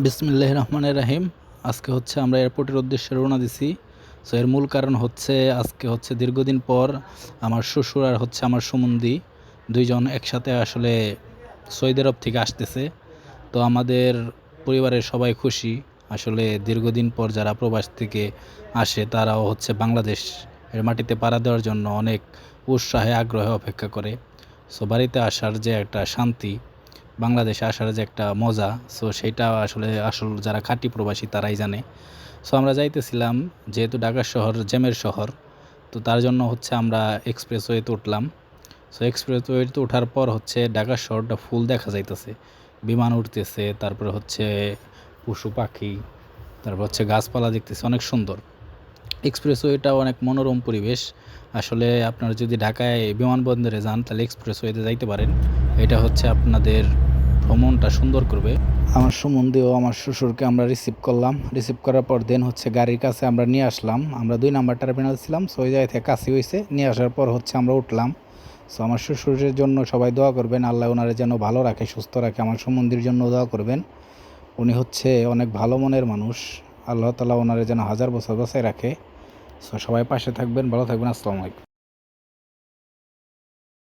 বিসমিল্লাহির রহমানির রহিম। আজকে হচ্ছে আমরা এয়ারপোর্টের উদ্দেশ্যে রওনা দিছি। সো এর মূল কারণ হচ্ছে আজকে হচ্ছে দীর্ঘদিন পর আমার শ্বশুর আর হচ্ছে আমার সুমন্দি দুইজন একসাথে আসলে সৌদি আরব থেকে আসতেছে। তো আমাদের পরিবারের সবাই খুশি। আসলে দীর্ঘদিন পর যারা প্রবাস থেকে আসে তারাও হচ্ছে বাংলাদেশ এর মাটিতে পাড়া দেওয়ার জন্য অনেক উৎসাহে আগ্রহে অপেক্ষা করে। সো বাড়িতে আসার যে একটা শান্তি, বাংলাদেশে আসার যে একটা মজা, সো সেইটা আসলে আসল যারা খাঁটি প্রবাসী তারাই জানে। সো আমরা যাইতেছিলাম, যেহেতু ঢাকা শহর জ্যামের শহর, তো তার জন্য হচ্ছে আমরা এক্সপ্রেসওয়েতে উঠলাম। সো এক্সপ্রেসওয়েতে ওঠার পর হচ্ছে ঢাকা শহরটা ফুল দেখা যাইতেছে, বিমান উঠতেছে, তারপরে হচ্ছে পশু পাখি, তারপর হচ্ছে গাছপালা দেখতেছে, অনেক সুন্দর। এক্সপ্রেসওয়েটা অনেক মনোরম পরিবেশ। আসলে আপনারা যদি ঢাকায় বিমানবন্দরে যান তাহলে এক্সপ্রেসওয়েতে যাইতে পারেন। এটা হচ্ছে আপনাদের ভ্রমণটা সুন্দর করবে। আমার সম্বন্ধে ও আমার শ্বশুরকে আমরা রিসিভ করলাম। রিসিভ করার পর দেন হচ্ছে গাড়ির কাছে আমরা নিয়ে আসলাম। আমরা 2 নাম্বার টার্মিনাল ছিলাম, সো ওই জায়গা থেকে কাছে হয়েছে, নিয়ে আসার পর হচ্ছে আমরা উঠলাম। সো আমার শ্বশুরের জন্য সবাই দোয়া করবেন, আল্লাহ ওনারে যেন ভালো রাখে, সুস্থ রাখে। আমার সম্বন্ধীর জন্য দোয়া করবেন, উনি হচ্ছে অনেক ভালো মনের মানুষ। আল্লাহ তাআলা ওনারে যেন হাজার বছর বাঁচায় রাখে। সো সবাই পাশে থাকবেন, ভালো থাকবেন। আসসালামু আলাইকুম।